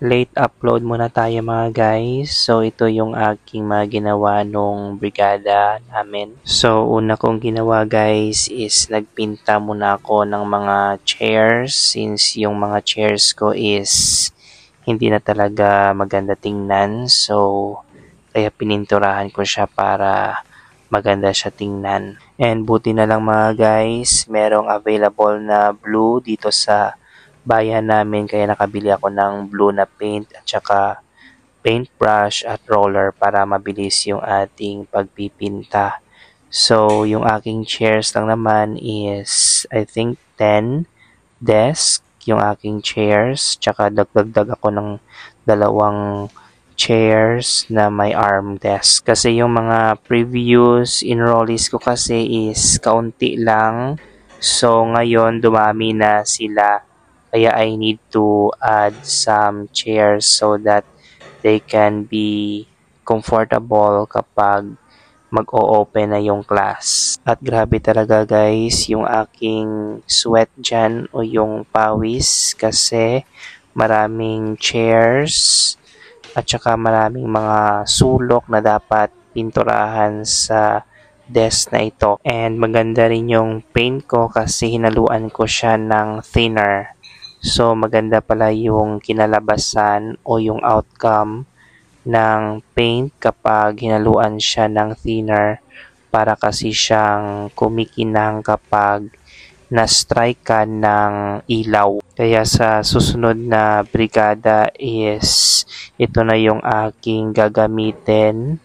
Late upload muna tayo mga guys. So ito yung aking mga ginawa nung brigada namin. So una kong ginawa guys is nagpinta muna ako ng mga chairs since yung mga chairs ko is hindi na talaga maganda tingnan. So kaya pininturahan ko siya para maganda siya tingnan. And buti na lang mga guys, merong available na blue dito sa bayan namin kaya nakabili ako ng blue na paint at saka paintbrush at roller para mabilis yung ating pagpipinta. So, yung aking chairs lang naman is I think 10 desk yung aking chairs. Tsaka dagdag ako ng dalawang chairs na may arm desk. Kasi yung mga previous enrollees ko kasi is kaunti lang. So, ngayon dumami na sila. Kaya I need to add some chairs so that they can be comfortable kapag mag-o-open na yung class. At grabe talaga guys yung aking sweat dyan o yung pawis kasi maraming chairs at saka maraming mga sulok na dapat pinturahan sa desk na ito. And maganda rin yung paint ko kasi hinaluan ko siya ng thinner. So maganda pala yung kinalabasan o yung outcome ng paint kapag hinaluan siya ng thinner para kasi siyang kumikinang kapag na-strike ka ng ilaw. Kaya sa susunod na brigada is ito na yung aking gagamitin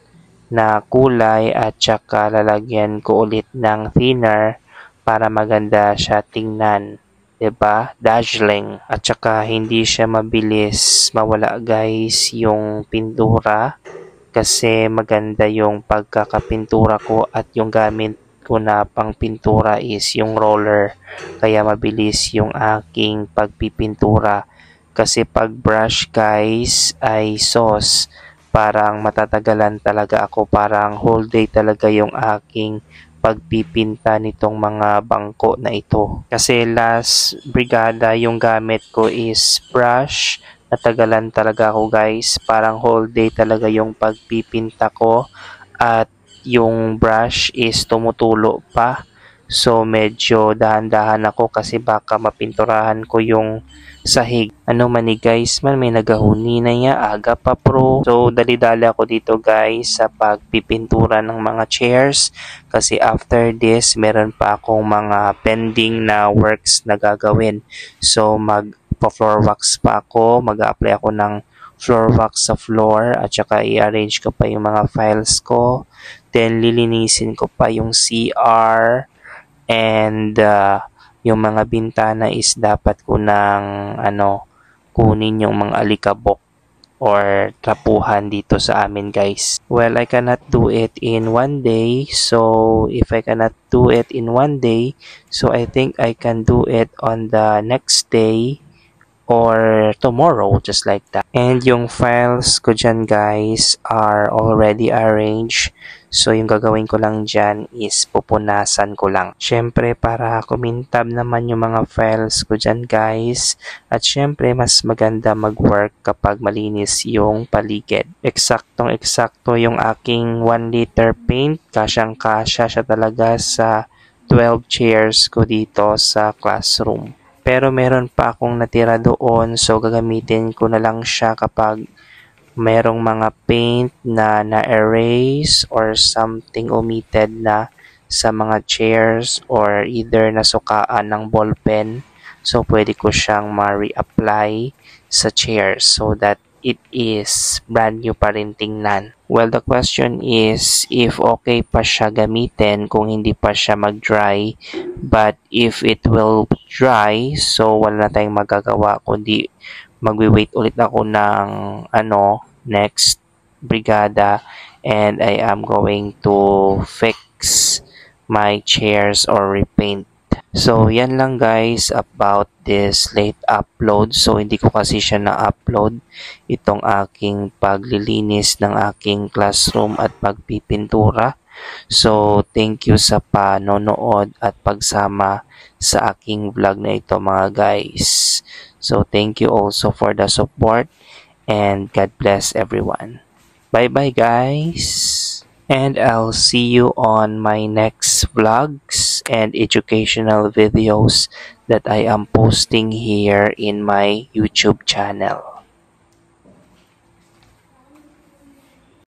na kulay at saka lalagyan ko ulit ng thinner para maganda siya tingnan. 'Di ba? Dazzling. At saka hindi siya mabilis mawala guys yung pintura kasi maganda yung pagkakapintura ko at yung gamit ko na pang pintura is yung roller. Kaya mabilis yung aking pagpipintura. Kasi pag brush guys ay sauce. Parang matatagalan talaga ako. Parang whole day talaga yung aking pagpipinta nitong mga bangko na ito. Kasi last brigada yung gamit ko is brush. Natagalan talaga ako guys. Parang whole day talaga yung pagpipinta ko. At yung brush is tumutulo pa. So medyo dahan-dahan ako kasi baka mapinturahan ko yung sahig. Ano man ni guys man, may nagahuni na niya, aga pa pro. So dali-dali ako dito guys sa pagpipintura ng mga chairs kasi after this meron pa akong mga pending na works na gagawin. So mag-floor wax pa ako, mag-apply ako ng floor wax sa floor at saka i-arrange ko pa yung mga files ko. Then lilinisin ko pa yung CR and yung mga bintana is dapat ko nang kunin yung mga alikabok or trapuhan dito sa amin guys. Well, I cannot do it in one day. So, if I cannot do it in one day, so I think I can do it on the next day or tomorrow, just like that. And yung files ko dyan guys are already arranged. So yung gagawin ko lang dyan is pupunasan ko lang. Syempre para kumintab naman yung mga files ko dyan guys. At syempre mas maganda mag-work kapag malinis yung paligid. Eksaktong-eksakto yung aking 1 liter paint. Kasyang-kasya siya talaga sa 12 chairs ko dito sa classroom. Pero meron pa akong natira doon so gagamitin ko na lang siya kapag merong mga paint na na-erase or something omitted na sa mga chairs or either nasukaan ng ballpen. So pwede ko siyang ma-reapply sa chairs so that it is brand new pa rin tingnan. Well, the question is if okay pa siya gamitin kung hindi pa siya mag-dry. But if it will dry, so wala na tayong magagawa kundi magwi-wait ulit ako ng next brigada and I am going to fix my chairs or repaint. So, yan lang guys about this late upload. So, hindi ko kasi siya na-upload itong aking paglilinis ng aking classroom at pagpipintura. So, thank you sa panonood at pagsama sa aking vlog na ito mga guys. So, thank you also for the support and God bless everyone. Bye-bye guys! And I'll see you on my next vlogs and educational videos that I am posting here in my YouTube channel.